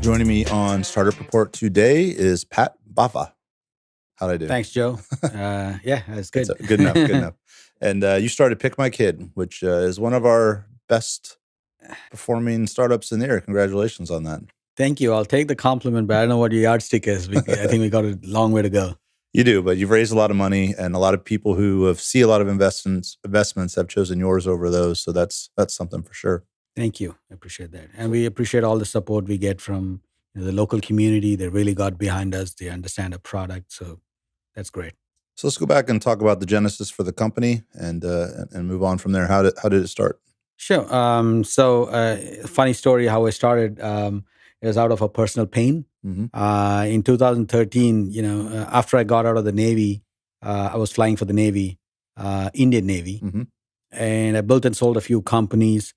Joining me on Startup Report today is Pat Bhava. How'd I do? Thanks, Joe. Yeah, that's good. Good enough, good enough. And you started PikMyKid, which is one of our best performing startups in the air. Congratulations on that. Thank you. I'll take the compliment, but I don't know what your yardstick is. I think we got a long way to go. You do, but you've raised a lot of money, and a lot of people who see a lot of investments have chosen yours over those. So that's something for sure. Thank you. I appreciate that. And we appreciate all the support we get from the local community. They really got behind us. They understand the product. So that's great. So let's go back and talk about the genesis for the company and move on from there. How did it start? Sure. Funny story how I started. It was out of a personal pain. Mm-hmm. In 2013, after I got out of the Navy, I was flying for the Navy, Indian Navy, Mm-hmm. and I built and sold a few companies.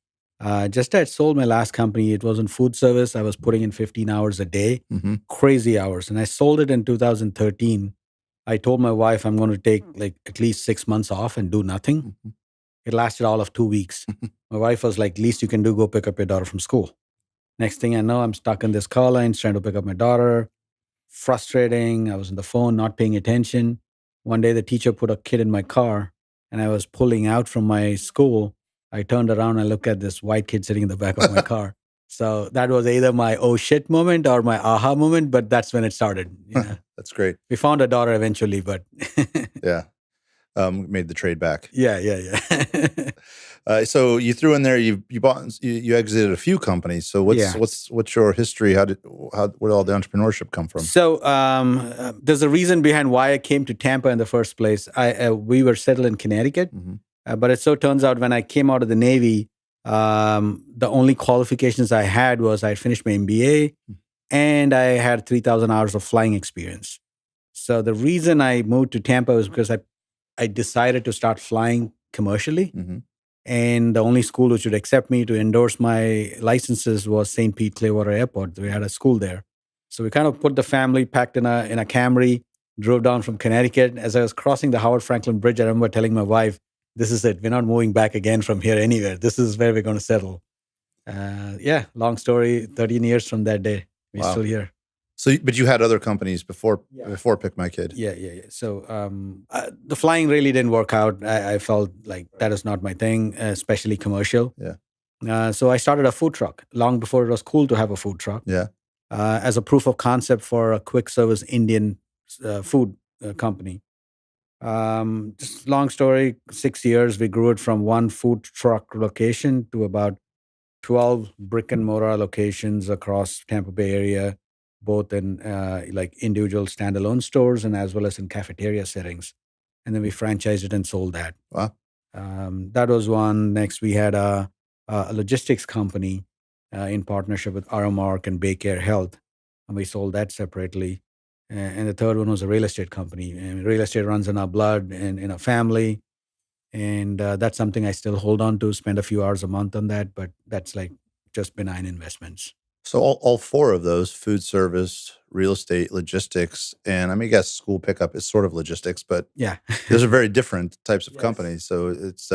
Just I sold my last company. It was in food service. I was putting in 15 hours a day, Mm-hmm. crazy hours. And I sold it in 2013. I told my wife I'm going to take like at least 6 months off and do nothing. Mm-hmm. It lasted all of 2 weeks. My wife was like, least you can do, go pick up your daughter from school. Next thing I know, I'm stuck in this car line trying to pick up my daughter. Frustrating. I was on the phone, not paying attention. One day, the teacher put a kid in my car, and I was pulling out from my school. I turned around and looked at this white kid sitting in the back of my car. So that was either my oh shit moment or my aha moment, but that's when it started. That's great. We found a daughter eventually, but yeah, made the trade back. Yeah. So you threw in there. You bought. You exited a few companies. So what's your history? Where did all the entrepreneurship come from? So there's a reason behind why I came to Tampa in the first place. We were settled in Connecticut, but it so turns out when I came out of the Navy, the only qualifications I had was I finished my MBA and I had 3,000 hours of flying experience. So the reason I moved to Tampa was because I decided to start flying commercially. Mm-hmm. And the only school which would accept me to endorse my licenses was St. Pete Clearwater Airport. We had a school there. So we kind of put the family packed in a Camry, drove down from Connecticut. As I was crossing the Howard Franklin Bridge, I remember telling my wife, this is it. We're not moving back again from here anywhere. This is where we're going to settle. Long story, 13 years from that day. We're still here. So, but you had other companies before PikMyKid. Yeah. So the flying really didn't work out. I felt like that is not my thing, especially commercial. Yeah. So I started a food truck long before it was cool to have a food truck. Yeah. As a proof of concept for a quick service Indian food company. Just long story, 6 years, we grew it from one food truck location to about 12 brick and mortar locations across Tampa Bay area, both in like individual standalone stores and as well as in cafeteria settings. And then we franchised it and sold that. Wow. That was one. Next, we had a logistics company in partnership with Aramark and Baycare Health. And we sold that separately. And the third one was a real estate company. And real estate runs in our blood and in our family. And that's something I still hold on to, spend a few hours a month on that, but that's like just benign investments. So all four of those, food service, real estate, logistics, and I guess school pickup is sort of logistics, but yeah, those are very different types of companies. So it's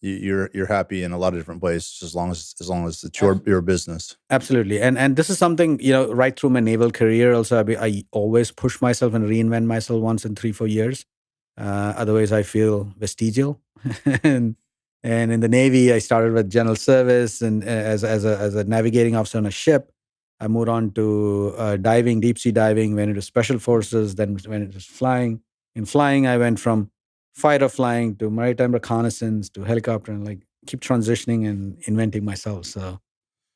you're happy in a lot of different ways, as long as it's your business. Absolutely, and this is something right through my naval career. Also, I always push myself and reinvent myself once in 3-4 years. Otherwise, I feel vestigial. And in the Navy, I started with general service, and as a navigating officer on a ship, I moved on to diving, deep sea diving, went into special forces, then when it was flying. In flying, I went from fighter flying to maritime reconnaissance to helicopter, and like keep transitioning and inventing myself. So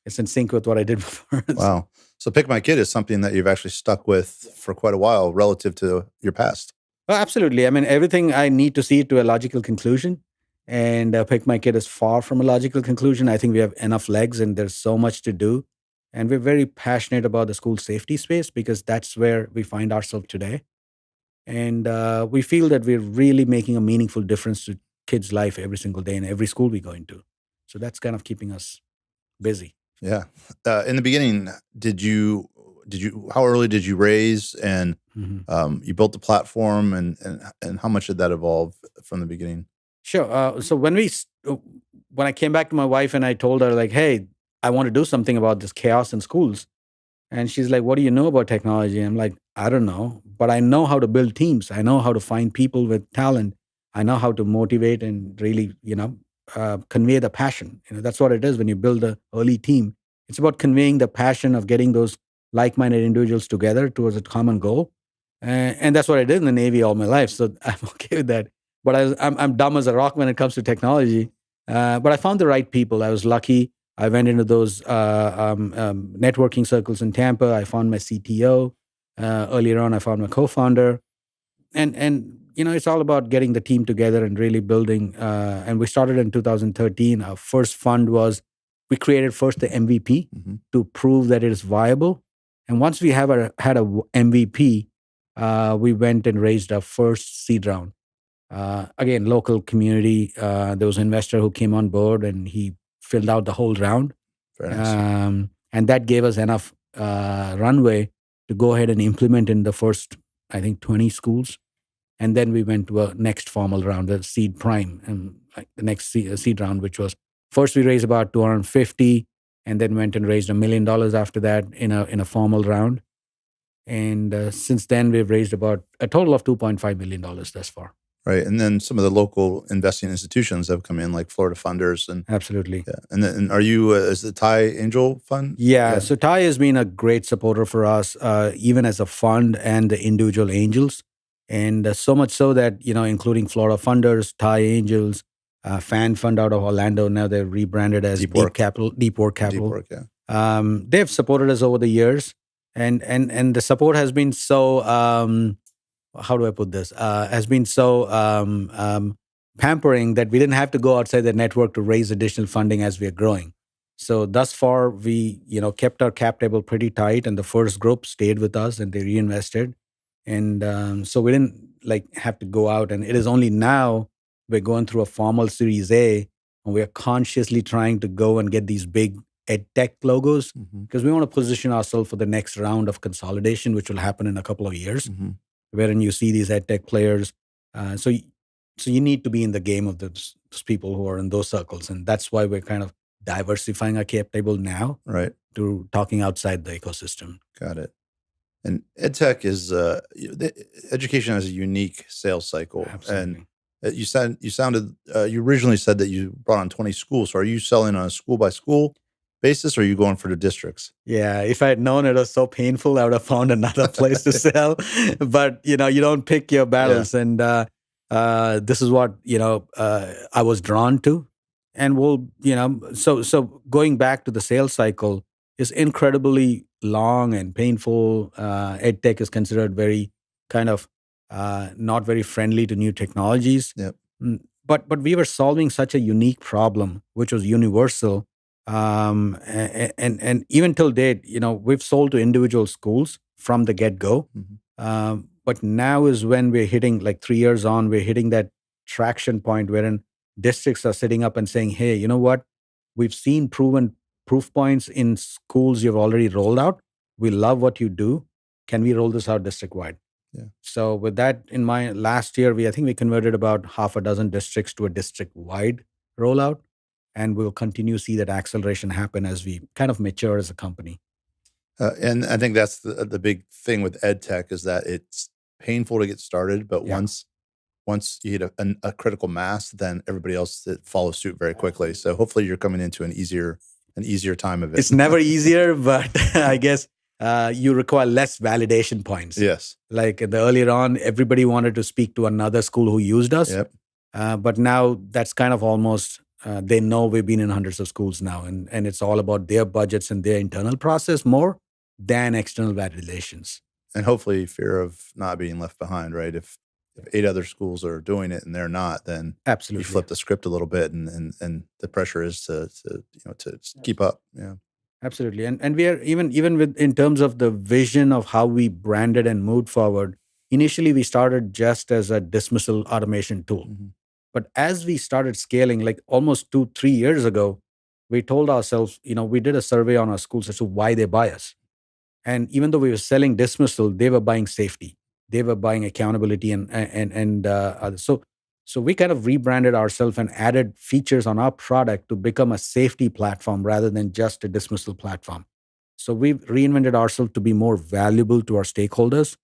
it's in sync with what I did before. Wow. So PikMyKid is something that you've actually stuck with for quite a while relative to your past. Oh, absolutely. Everything I need to see it to a logical conclusion. And PikMyKid is far from a logical conclusion. I think we have enough legs and there's so much to do. And we're very passionate about the school safety space because that's where we find ourselves today. And we feel that we're really making a meaningful difference to kids' life every single day in every school we go into. So that's kind of keeping us busy. Yeah. In the beginning, how early did you raise, and you built the platform, and how much did that evolve from the beginning? Sure. So when I came back to my wife and I told her like, hey, I want to do something about this chaos in schools, And she's like, "What do you know about technology?" I'm like, "I don't know, but I know how to build teams. I know how to find people with talent. I know how to motivate and really, convey the passion. That's what it is when you build a early team. It's about conveying the passion of getting those like-minded individuals together towards a common goal. And that's what I did in the Navy all my life. So I'm okay with that. But I'm dumb as a rock when it comes to technology. But I found the right people. I was lucky. I went into those networking circles in Tampa. I found my CTO. Earlier on, I found my co-founder, and it's all about getting the team together and really building. And we started in 2013. Our first fund was we created first the MVP to prove that it is viable. And once we had a MVP, we went and raised our first seed round. Again, local community. There was an investor who came on board, and he filled out the whole round. Very nice. And that gave us enough runway to go ahead and implement in the first, I think, 20 schools. And then we went to a next formal round, the seed prime, and like the next seed round, which was first we raised about 250, and then went and raised $1 million after that in a formal round. And since then, we've raised about a total of $2.5 million thus far. Right. And then some of the local investing institutions have come in, like Florida Funders. And Absolutely. yeah. And then are you, is the Thai Angel Fund? Yeah. So Thai has been a great supporter for us, even as a fund and the individual angels. And so much so that, including Florida Funders, Thai Angels, Fan Fund out of Orlando, now they're rebranded as Deep Work Capital. Deep Work, yeah. They've supported us over the years. And the support has been so, how do I put this? Has been so pampering that we didn't have to go outside the network to raise additional funding as we are growing. So thus far, we kept our cap table pretty tight, and the first group stayed with us and they reinvested. And so we didn't have to go out. And it is only now we're going through a formal Series A, and we're consciously trying to go and get these big edtech logos because we want to position ourselves for the next round of consolidation, which will happen in a couple of years, wherein you see these edtech players. So you need to be in the game of those people who are in those circles. And that's why we're kind of diversifying our cap table now, right, to talking outside the ecosystem. Got it. And edtech is education has a unique sales cycle. Absolutely. And you originally said that you brought on 20 schools. So are you selling on a school by school basis, or are you going for the districts? Yeah, if I had known it was so painful, I would have found another place to sell. But you don't pick your battles, and this is what I was drawn to. And so going back to the sales cycle is incredibly long and painful. EdTech is considered very kind of not very friendly to new technologies. Yep. But we were solving such a unique problem, which was universal. And even till date, we've sold to individual schools from the get-go. But now is when we're hitting, 3 years on, we're hitting that traction point wherein districts are sitting up and saying, hey, you know what? We've seen proven proof points in schools you've already rolled out. We love what you do. Can we roll this out district-wide? Yeah. So with that in mind, last year, I think we converted about half a dozen districts to a district-wide rollout. And we'll continue to see that acceleration happen as we kind of mature as a company. And I think that's the big thing with edtech is that it's painful to get started, but once you hit a critical mass, then everybody else follows suit very quickly. So hopefully you're coming into an easier time of it. It's never easier, but I guess you require less validation points. Yes. Like earlier on, everybody wanted to speak to another school who used us. Yep. But now that's kind of almost, they know we've been in hundreds of schools now. And it's all about their budgets and their internal process more than external validations. And hopefully fear of not being left behind, right? If 8 other schools are doing it and they're not, then absolutely you flip the script a little bit, and the pressure is to keep up. Yeah, absolutely. And we are even with in terms of the vision of how we branded and moved forward. Initially, we started just as a dismissal automation tool, but as we started scaling, like almost 2-3 years ago, we told ourselves, we did a survey on our schools as to why they buy us. And even though we were selling dismissal, they were buying safety. They were buying accountability, and so we kind of rebranded ourselves and added features on our product to become a safety platform rather than just a dismissal platform. So we've reinvented ourselves to be more valuable to our stakeholders.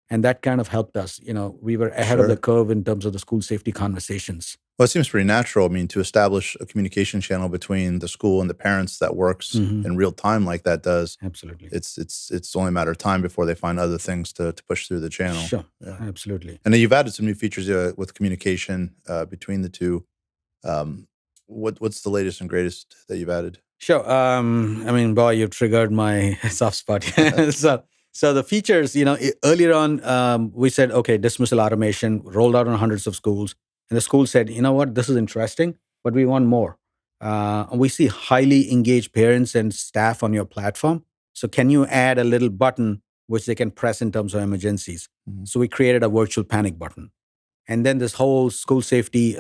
And that kind of helped us. We were ahead of the curve in terms of the school safety conversations. Well, it seems pretty natural. I mean, to establish a communication channel between the school and the parents that works in real time like that does. Absolutely. It's only a matter of time before they find other things to push through the channel. Sure. Yeah. Absolutely. And then you've added some new features with communication between the two. What's the latest and greatest that you've added? Sure. Boy, you triggered my soft spot. So the features, earlier on, we said, okay, dismissal automation rolled out on hundreds of schools. And the school said, you know what, this is interesting, but we want more. And we see highly engaged parents and staff on your platform. So can you add a little button which they can press in terms of emergencies? So we created a virtual panic button. And then this whole school safety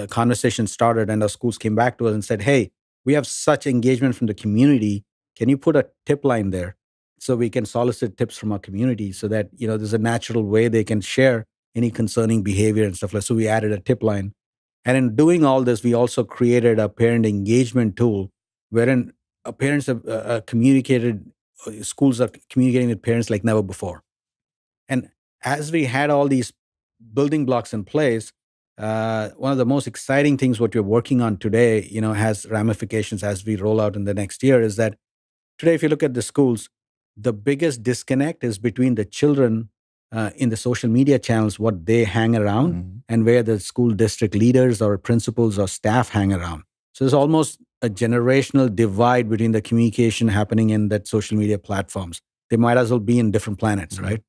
conversation started, and our schools came back to us and said, hey, we have such engagement from the community. Can you put a tip line there so we can solicit tips from our community so that, there's a natural way they can share any concerning behavior and stuff like that. So we added a tip line. And in doing all this, we also created a parent engagement tool wherein parents have communicated, schools are communicating with parents like never before. And as we had all these building blocks in place, one of the most exciting things what we're working on today, has ramifications as we roll out in the next year, is that today, if you look at the schools, the biggest disconnect is between the children in the social media channels, what they hang around, and where the school district leaders or principals or staff hang around. So there's almost a generational divide between the communication happening in that social media platforms. They might as well be in different planets, right?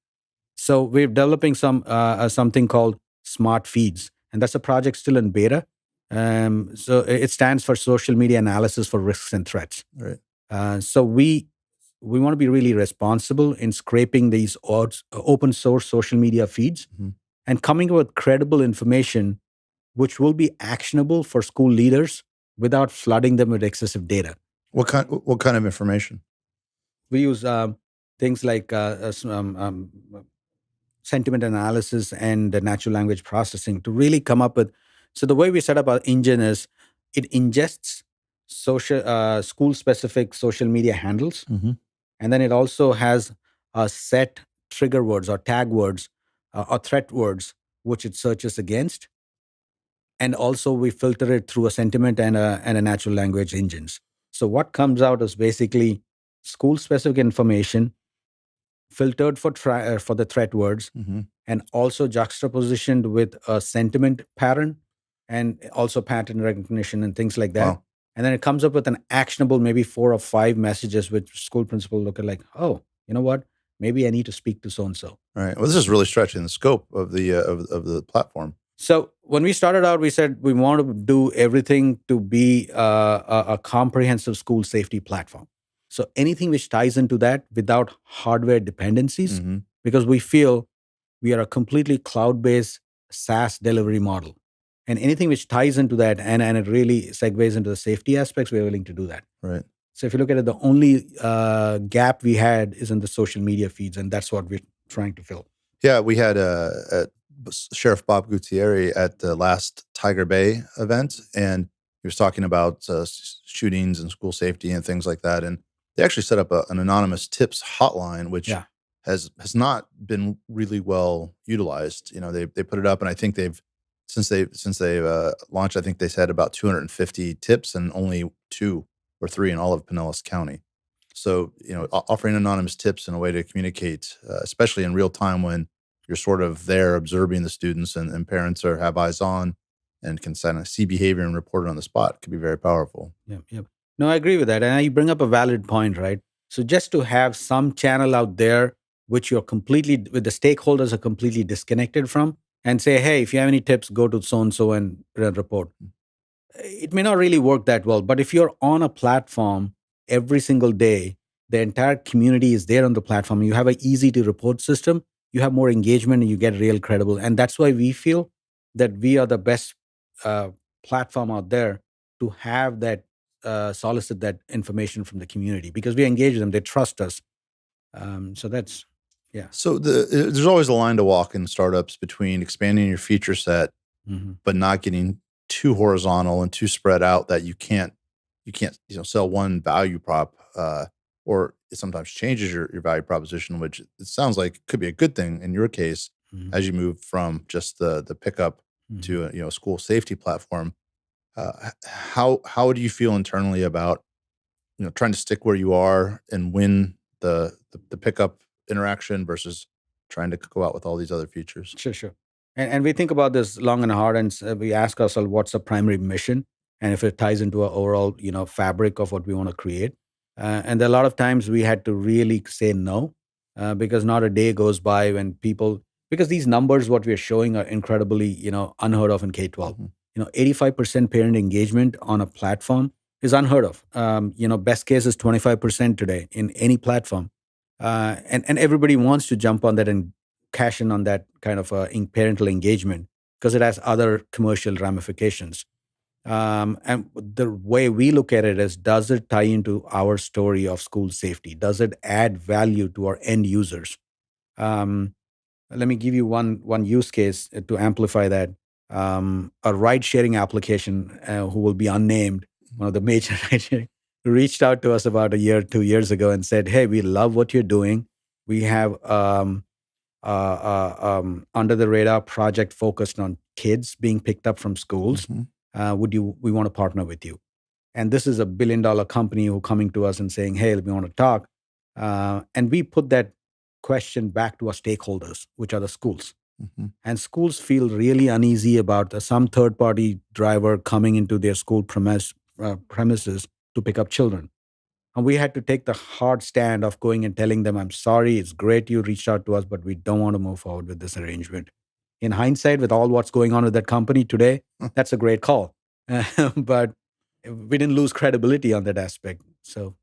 So we're developing something called Smart Feeds, and that's a project still in beta. So it stands for Social Media Analysis for Risks and Threats. Right. So we want to be really responsible in scraping these open source social media feeds and coming up with credible information which will be actionable for school leaders without flooding them with excessive data. What kind of information? We use things like sentiment analysis and the natural language processing to really come up with. So the way we set up our engine is it ingests school-specific social media handles, and then it also has a set trigger words or tag words or threat words which it searches against, and also we filter it through a sentiment and a natural language engines. So what comes out is basically school-specific information filtered for the threat words, and also juxtapositioned with a sentiment pattern and also pattern recognition and things like that. Wow. And then it comes up with an actionable, maybe 4 or 5 messages which school principal look at like, oh, you know what? Maybe I need to speak to so-and-so. Right. Well, this is really stretching the scope of the platform. So when we started out, we said we want to do everything to be a comprehensive school safety platform. So anything which ties into that without hardware dependencies, because we feel we are a completely cloud-based SaaS delivery model. And anything which ties into that and it really segues into the safety aspects, we're willing to do that. Right. So if you look at it, the only gap we had is in the social media feeds, and that's what we're trying to fill. Yeah, we had Sheriff Bob Gutierrez at the last Tiger Bay event, and he was talking about shootings and school safety and things like that. And they actually set up an anonymous tips hotline, which has not been really well utilized. They put it up, and I think since they've launched, I think they said about 250 tips and only 2 or 3 in all of Pinellas County. So, offering anonymous tips in a way to communicate, especially in real time when you're sort of there observing the students and parents have eyes on and can kind of see behavior and report it on the spot, could be very powerful. Yep. No, I agree with that. And you bring up a valid point, right? So just to have some channel out there which with the stakeholders are completely disconnected from, and say, hey, if you have any tips, go to so-and-so and report. It may not really work that well, but if you're on a platform every single day, the entire community is there on the platform, you have an easy to report system, you have more engagement and you get real credible. And that's why we feel that we are the best platform out there to have that, solicit that information from the community, because we engage them, they trust us. So that's, So there's always a line to walk in startups between expanding your feature set, but not getting too horizontal and too spread out that you can't sell one value prop or it sometimes changes your value proposition, which it sounds like could be a good thing in your case as you move from just the pickup to a school safety platform. How do you feel internally about trying to stick where you are and win the pickup interaction versus trying to go out with all these other features? Sure. And we think about this long and hard, and we ask ourselves, what's the primary mission, and if it ties into our overall, fabric of what we want to create. And there are a lot of times we had to really say no, because not a day goes by when people, because these numbers, what we are showing, are incredibly, unheard of in K-12. 85% parent engagement on a platform is unheard of. Best case is 25% today in any platform. And everybody wants to jump on that and cash in on that kind of parental engagement because it has other commercial ramifications. And the way we look at it is, does it tie into our story of school safety? Does it add value to our end users? Let me give you one use case to amplify that. A ride-sharing application who will be unnamed, one of the major ride-sharing, reached out to us about 2 years ago and said, "Hey, we love what you're doing. We have under the radar project focused on kids being picked up from schools. We want to partner with you." And this is a $1 billion company who coming to us and saying, "Hey, we want to talk." And we put that question back to our stakeholders, which are the schools. And schools feel really uneasy about some third-party driver coming into their school premises to pick up children. And we had to take the hard stand of going and telling them, "I'm sorry, it's great you reached out to us, but we don't want to move forward with this arrangement." In hindsight, with all what's going on with that company today, that's a great call. But we didn't lose credibility on that aspect. So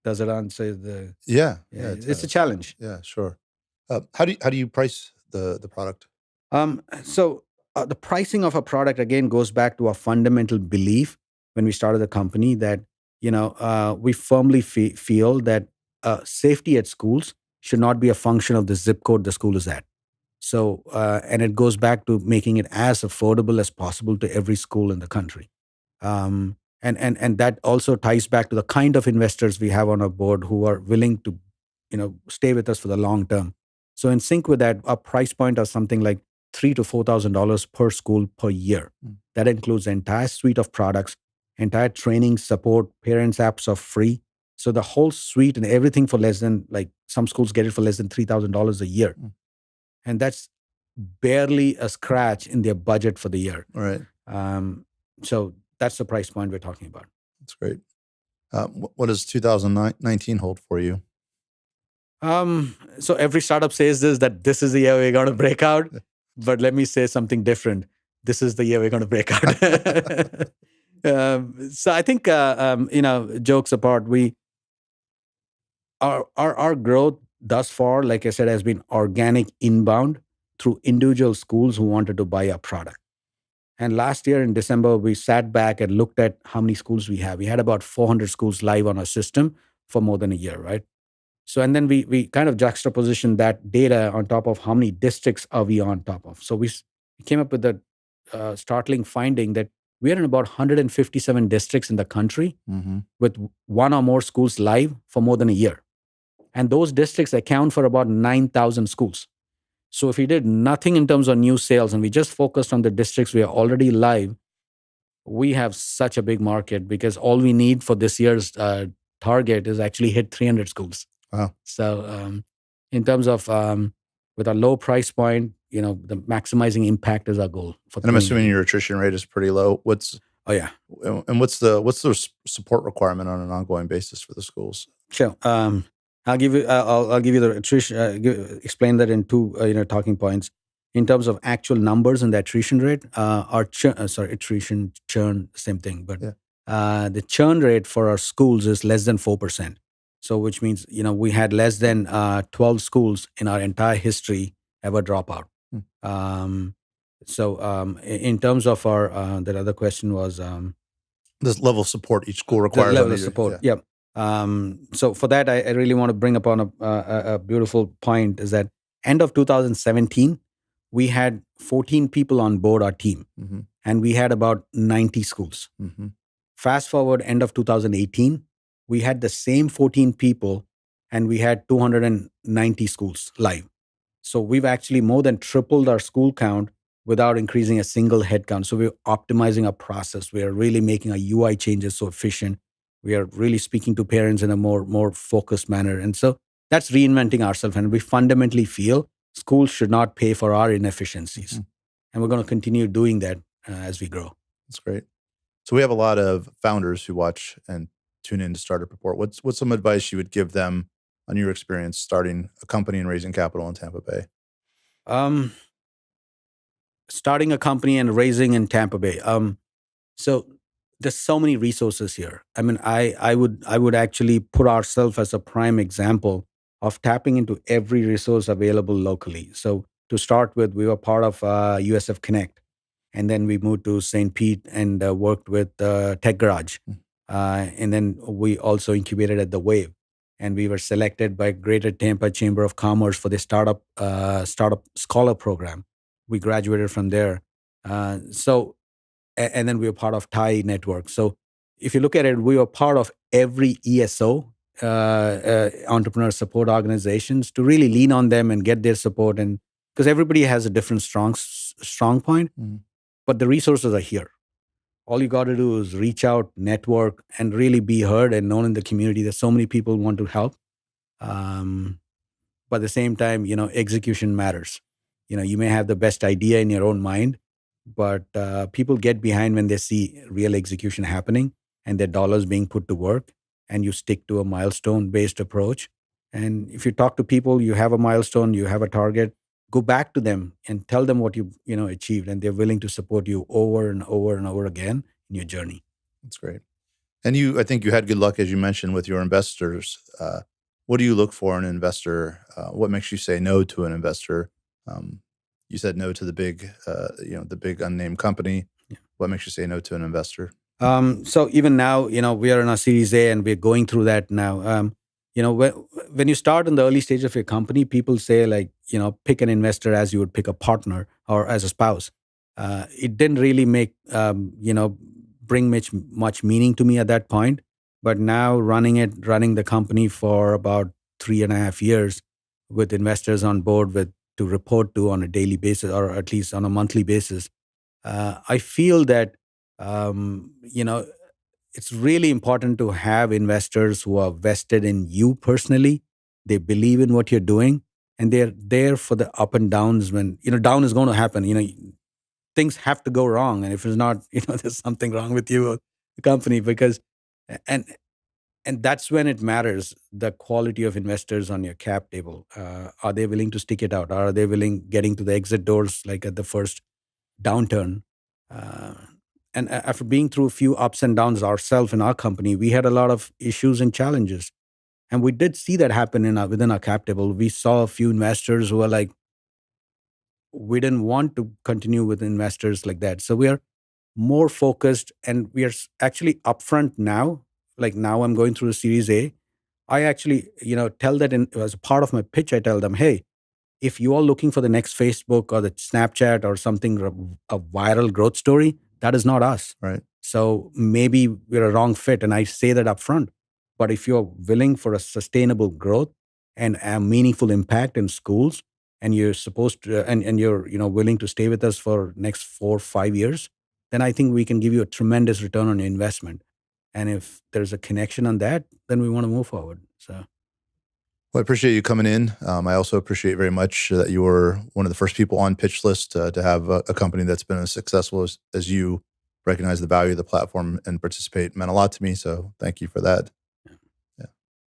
does it answer the... Yeah, it's a challenge. Yeah, sure. How do you price the product? So the pricing of a product, again, goes back to our fundamental belief when we started the company that, we firmly feel that safety at schools should not be a function of the zip code the school is at. So, and it goes back to making it as affordable as possible to every school in the country. And that also ties back to the kind of investors we have on our board who are willing to, stay with us for the long term. So in sync with that, our price point is something like $3,000 to $4,000 per school per year. That includes the entire suite of products, entire training, support, parents' apps are free. So the whole suite and everything for less than, like some schools get it for less than $3,000 a year. And that's barely a scratch in their budget for the year. All right. So that's the price point we're talking about. That's great. What does 2019 hold for you? So every startup says that this is the year we're going to break out. But let me say something different. This is the year we're going to break out. So I think, jokes apart, our growth thus far, like I said, has been organic inbound through individual schools who wanted to buy our product. And last year in December, we sat back and looked at how many schools we have. We had about 400 schools live on our system for more than a year, right? So, and then we kind of juxtapositioned that data on top of how many districts are we on top of. So we came up with the startling finding that we are in about 157 districts in the country with one or more schools live for more than a year. And those districts account for about 9,000 schools. So if we did nothing in terms of new sales and we just focused on the districts we are already live, we have such a big market because all we need for this year's target is actually hit 300 schools. Wow. So in terms of with a low price point, the maximizing impact is our goal. And I'm assuming your attrition rate is pretty low. Oh yeah. And what's the support requirement on an ongoing basis for the schools? Sure. I'll give you the attrition. Explain that in two talking points. In terms of actual numbers and the attrition rate, attrition, churn, same thing. But the churn rate for our schools is less than 4%. So which means, we had less than 12 schools in our entire history ever drop out. So in terms of our, that other question was... this level of support each school requires. The level of support, yeah. So for that, I really want to bring upon a beautiful point is that end of 2017, we had 14 people on board our team, and we had about 90 schools. Fast forward end of 2018, we had the same 14 people and we had 290 schools live. So we've actually more than tripled our school count without increasing a single head count. So we're optimizing our process. We are really making our UI changes so efficient. We are really speaking to parents in a more focused manner. And so that's reinventing ourselves. And we fundamentally feel schools should not pay for our inefficiencies. Mm-hmm. And we're going to continue doing that as we grow. That's great. So we have a lot of founders who watch and tune in to Startup Report. What's some advice you would give them on your experience starting a company and raising capital in Tampa Bay? Starting a company and raising in Tampa Bay. So there's so many resources here. I mean, I would actually put ourselves as a prime example of tapping into every resource available locally. So to start with, we were part of USF Connect, and then we moved to St. Pete and worked with Tech Garage, and then we also incubated at the Wave, and we were selected by Greater Tampa Chamber of Commerce for the startup scholar program. We graduated from there. And then we were part of Thai Network. So if you look at it, we were part of every ESO, entrepreneur support organizations, to really lean on them and get their support. And because everybody has a different strong point, but the resources are here. All you got to do is reach out, network, and really be heard and known in the community. There's so many people who want to help. But at the same time, execution matters. You may have the best idea in your own mind, but people get behind when they see real execution happening and their dollars being put to work, and you stick to a milestone-based approach. And if you talk to people, you have a milestone, you have a target, go back to them and tell them what you achieved, and they're willing to support you over and over and over again in your journey. That's great. And I think you had good luck, as you mentioned, with your investors. What do you look for in an investor? What makes you say no to an investor? You said no to the big, the big unnamed company. Yeah. What makes you say no to an investor? So even now, we are in our Series A, and we're going through that now. When you start in the early stage of your company, people say pick an investor as you would pick a partner or as a spouse. It didn't really bring much meaning to me at that point. But now running the company for about 3.5 years with investors on board to report to on a daily basis, or at least on a monthly basis, I feel that it's really important to have investors who are vested in you personally. They believe in what you're doing, and they're there for the up and downs. When down is going to happen. Things have to go wrong, and if it's not, there's something wrong with you or the company. Because and that's when it matters, the quality of investors on your cap table. Are they willing to stick it out? Are they getting to the exit doors like at the first downturn? And after being through a few ups and downs ourselves in our company, we had a lot of issues and challenges. And we did see that happen within our cap table. We saw a few investors who were like, we didn't want to continue with investors like that. So we are more focused, and we are actually upfront now. Like now I'm going through the Series A. I actually, tell that as a part of my pitch, I tell them, hey, if you are looking for the next Facebook or the Snapchat or something, a viral growth story, that is not us. Right. So maybe we're a wrong fit, and I say that up front. But if you're willing for a sustainable growth and a meaningful impact in schools, and you're supposed to, and you're willing to stay with us for next 4 or 5 years, then I think we can give you a tremendous return on your investment. And if there's a connection on that, then we want to move forward. So. Well, I appreciate you coming in. I also appreciate very much that you were one of the first people on Pitch List to have a company that's been as successful as you. Recognize the value of the platform and participate meant a lot to me. So thank you for that.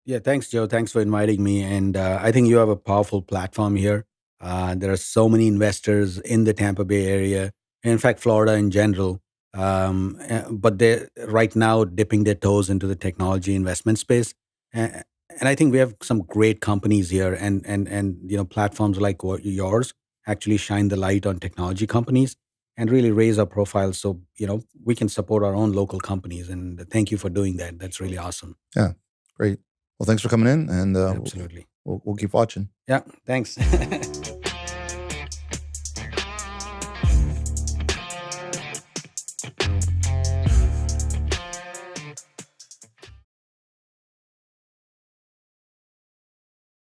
Yeah, thanks, Joe. Thanks for inviting me. And I think you have a powerful platform here. There are so many investors in the Tampa Bay area, and in fact, Florida in general. But they're right now dipping their toes into the technology investment space. And I think we have some great companies here, and platforms like yours actually shine the light on technology companies and really raise our profile, so we can support our own local companies. And thank you for doing that. That's really awesome. Yeah, great. Well, thanks for coming in, and Absolutely. We'll keep watching. Yeah, thanks.